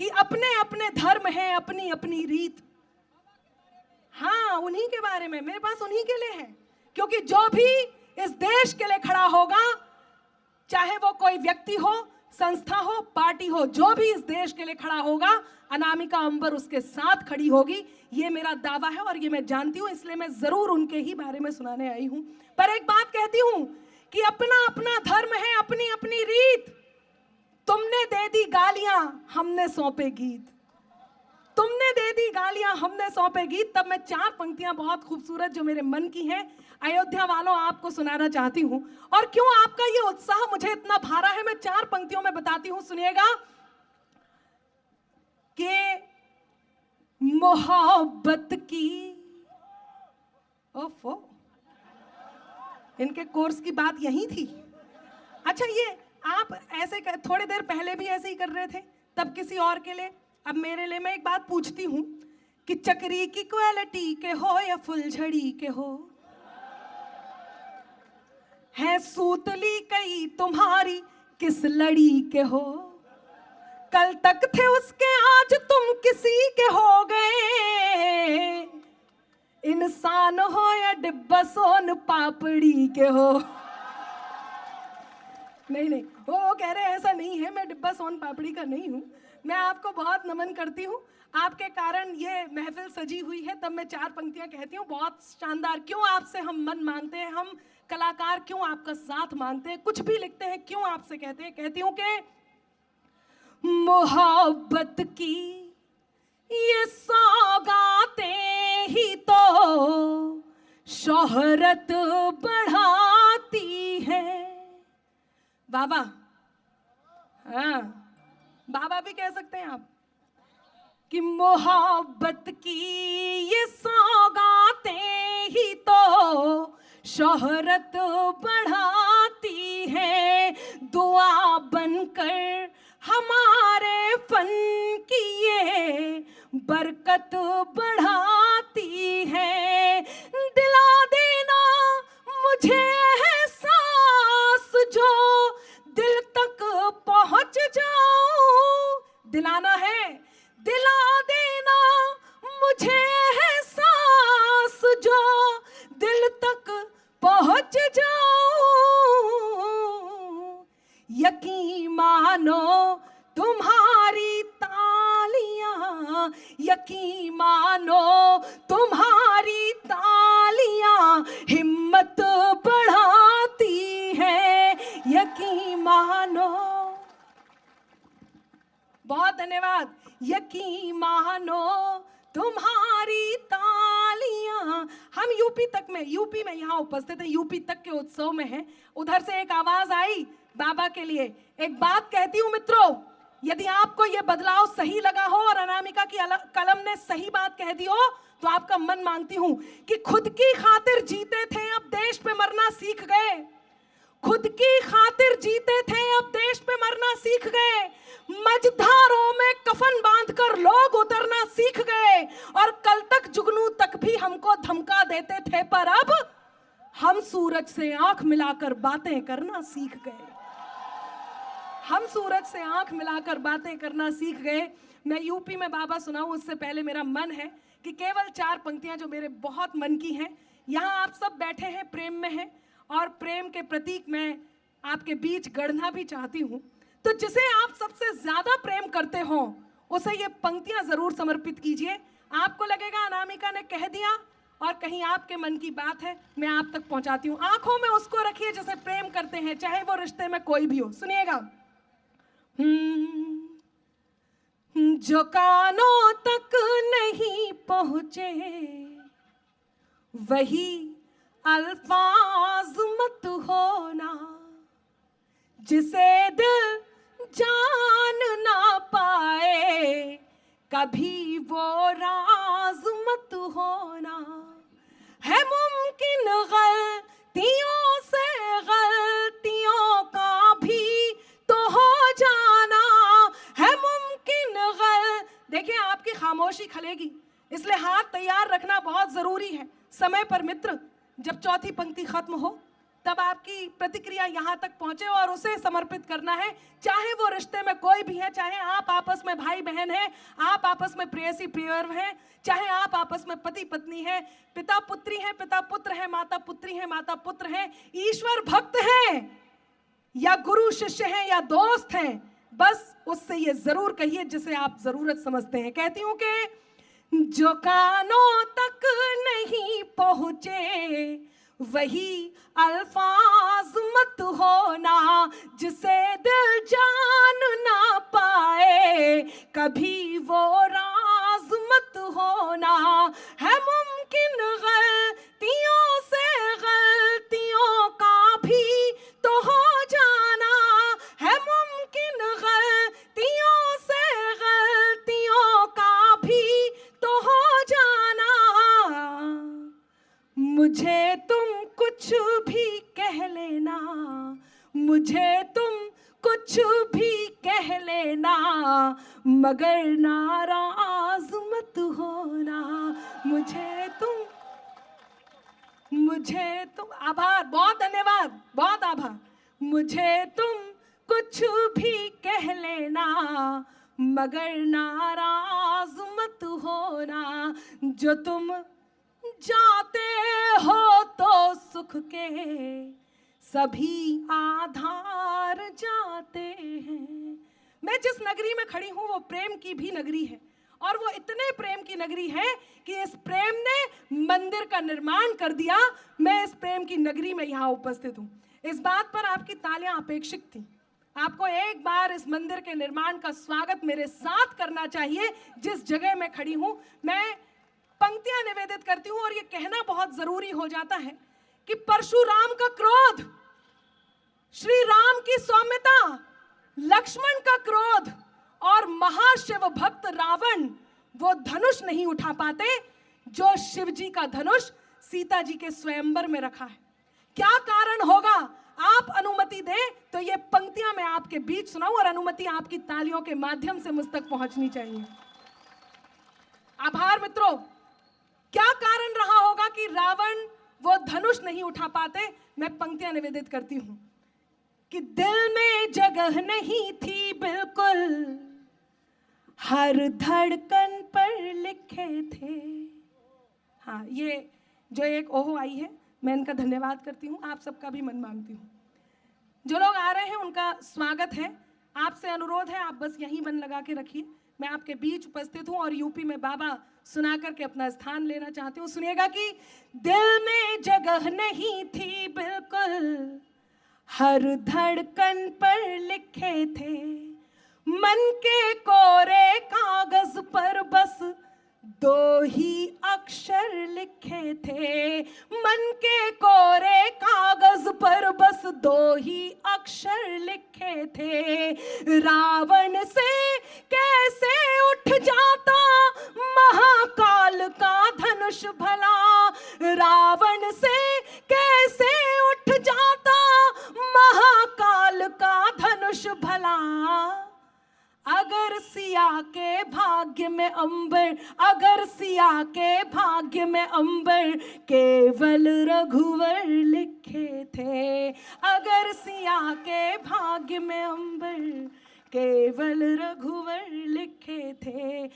कि अपने अपने धर्म है, अपनी अपनी रीत। हाँ, उन्हीं के बारे में, मेरे पास उन्हीं के लिए है, क्योंकि जो भी इस देश के लिए खड़ा होगा, चाहे वो कोई व्यक्ति हो, संस्था हो, पार्टी हो, जो भी इस देश के लिए खड़ा होगा, अनामिका अंबर उसके साथ खड़ी होगी। ये मेरा दावा है और ये मैं जानती हूं, इसलिए मैं जरूर उनके ही बारे में सुनाने आई हूं। पर एक बात कहती हूं कि अपना अपना धर्म है, अपनी अपनी रीत। तुमने दे दी गालियां, हमने सौंपे गीत। तुमने दे दी गालियां, हमने सौंपे गीत। तब मैं 4 पंक्तियां बहुत खूबसूरत जो मेरे मन की हैं, अयोध्या वालों, आपको सुनाना चाहती हूं। और क्यों आपका ये उत्साह मुझे इतना भारा है, मैं 4 पंक्तियों में बताती हूं, सुनिएगा। कि मोहब्बत की, ओफो, इनके कोर्स की बात यही थी। अच्छा, ये आप ऐसे थोड़ी देर पहले भी ऐसे ही कर रहे थे, तब किसी और के लिए, अब मेरे लिए। मैं एक बात पूछती हूं कि चक्री की क्वालिटी के हो या फुलझड़ी के हो, है सूतली कई तुम्हारी किस लड़ी के हो। कल तक थे उसके, आज तुम किसी के हो गए। इंसान हो या डिब्बा सोन पापड़ी के हो। नहीं नहीं, वो कह रहे हैं ऐसा नहीं है, मैं डिब्बा सोन पापड़ी का नहीं हूँ। मैं आपको बहुत नमन करती हूँ, आपके कारण ये महफिल सजी हुई है। तब मैं 4 पंक्तियां कहती हूँ, बहुत शानदार। क्यों आपसे हम मन मांगते हैं, हम कलाकार क्यों आपका साथ मांगते हैं, कुछ भी लिखते हैं, क्यों आपसे कहते हैं। कहती हूँ कि मोहब्बत की ये सौगातें ही तो शोहरत बढ़ाती है। बाबा, हाँ, बाबा भी कह सकते हैं आप, कि मोहब्बत की ये सौगातें ही तो शोहरत बढ़ाती है। दुआ बनकर हमारे फन की ये बरकत बढ़ाती है। दिला देना मुझे एहसास जो दिल तक पहुंच जाऊं। दिलाना है, दिला देना मुझे एहसास जो दिल तक पहुंच जाऊं। यकीन मानो तुम्हारी तालियां, यकीन मानो तुम्हारी तालियां हिम्मत बढ़ाती है। यकीन मानो, बहुत धन्यवाद। यकीन मानो तुम्हारी तालियां। हम यूपी में यहाँ उपस्थित हैं, यूपी तक के उत्सव में हैं। उधर से एक आवाज आई बाबा के लिए। एक बात कहती हूँ मित्रों, यदि आपको यह बदलाव सही लगा हो और अनामिका की कलम ने सही बात कह दी हो, तो आपका मन मांगती हूं कि खुद की खातिर जीते थे, अब देश पे मरना सीख गए। खुद की खातिर जीते थे, अब देश पे मरना सीख गए। मझधारों में कफन बांधकर लोग उतरना सीख गए। और कल तक जुगनू तक भी हमको धमका देते थे, पर अब हम सूरज से आंख मिलाकर बातें करना सीख गए। हम सूरज से आंख मिलाकर बातें करना सीख गए। मैं यूपी में बाबा सुनाऊं उससे पहले मेरा मन है कि केवल 4 पंक्तियां जो मेरे बहुत मन की हैं। यहाँ आप सब बैठे हैं, प्रेम में हैं, और प्रेम के प्रतीक मैं आपके बीच गढ़ना भी चाहती हूँ। तो जिसे आप सबसे ज्यादा प्रेम करते हो, उसे ये पंक्तियां जरूर समर्पित कीजिए। आपको लगेगा अनामिका ने कह दिया, और कहीं आपके मन की बात है, मैं आप तक पहुंचाती हूँ। आंखों में उसको रखिए जिसे प्रेम करते हैं, चाहे वो रिश्ते में कोई भी हो। सुनिएगा। जो कानों तक नहीं पहुंचे वही अल्फाज मत होना। जिसे दिल जान ना पाए कभी वो राज मत होना। है मुमकिन गलतियों से गलतियों का भी तो हो जाना। है मुमकिन देखिए, आपकी खामोशी खलेगी, इसलिए हाथ तैयार रखना बहुत जरूरी है। समय पर मित्र, जब चौथी पंक्ति खत्म हो तब आपकी प्रतिक्रिया यहाँ तक पहुंचे और उसे समर्पित करना है। चाहे वो रिश्ते में कोई भी है, चाहे आप आपस में भाई बहन हैं, आप आपस में प्रेयसी प्रियर हैं, चाहे आप आपस में पति पत्नी हैं, पिता पुत्री हैं, पिता पुत्र हैं, माता पुत्री हैं, माता पुत्र हैं, ईश्वर भक्त हैं या गुरु शिष्य हैं या दोस्त हैं, बस उससे ये जरूर कहिए जिसे आप जरूरत समझते हैं। कहती हूं कि जो कानों तक नहीं पहुंचे वही अल्फाज मत होना, जिसे दिल जान ना पाए कभी वो राज मत होना। है मुमकिन गलतियों से गलतियों का भी तो हो जाना, है मुमकिन गलतियों से गलतियों का भी तो हो जाना। मुझे तुम कुछ भी कह लेना, मुझे तुम कुछ भी कह लेना, मगर नाराज मत होना। मुझे तुम आभार, बहुत धन्यवाद, बहुत आभार। मुझे तुम कुछ भी कह लेना, मगर नाराज मत होना। जो तुम जाते हो तो सुख के सभी आधार जाते हैं। मैं जिस नगरी में खड़ी हूं वो प्रेम की भी नगरी है, और वो इतने प्रेम की नगरी है कि इस प्रेम ने मंदिर का निर्माण कर दिया। मैं इस प्रेम की नगरी में यहाँ उपस्थित हूँ। इस बात पर आपकी तालियां अपेक्षित थी। आपको एक बार इस मंदिर के निर्माण का स्वागत मेरे साथ करना चाहिए जिस जगह मैं खड़ी हूं। मैं पंक्तियां निवेदित करती हूं और ये कहना बहुत जरूरी हो जाता है कि परशुराम का क्रोध, श्री राम की सौम्यता, लक्ष्मण का क्रोध और महाशिव भक्त रावण वो धनुष नहीं उठा पाते जो शिव जी का धनुष सीता जी के स्वयंवर में रखा है। क्या कारण होगा? आप अनुमति दें तो ये पंक्तियां मैं आपके बीच सुनाऊं, और अनुमति आपकी तालियों के माध्यम से मुझ तक पहुंचनी चाहिए। आभार मित्रों। क्या कारण रहा होगा कि रावण वो धनुष नहीं उठा पाते? मैं पंक्तियां निवेदित करती हूं कि दिल में जगह नहीं थी बिल्कुल, हर धड़कन पर लिखे थे। हाँ, ये जो एक ओहो आई है, मैं इनका धन्यवाद करती हूँ, आप सबका भी मन मांगती हूँ। जो लोग आ रहे हैं उनका स्वागत है। आपसे अनुरोध है, आप बस यहीं मन लगा के रखिए। मैं आपके बीच उपस्थित हूँ और यूपी में बाबा सुना करके अपना स्थान लेना चाहती हूँ। सुनिएगा कि दिल में जगह नहीं थी बिल्कुल, हर धड़कन पर लिखे थे, मन के कोरे कागज पर बस दो ही अक्षर लिखे थे, मन के कोरे कागज पर बस दो ही अक्षर लिखे थे। रावण से कैसे उठ जाता महाकाल का धनुष भला, रावण से कैसे उठ जाता महाकाल का धनुष भला। अगर सिया के भाग्य में अंबर, अगर सिया के भाग्य में अंबर केवल रघुवर लिखे थे, अगर सिया के भाग्य में अंबर केवल रघुवर लिखे थे।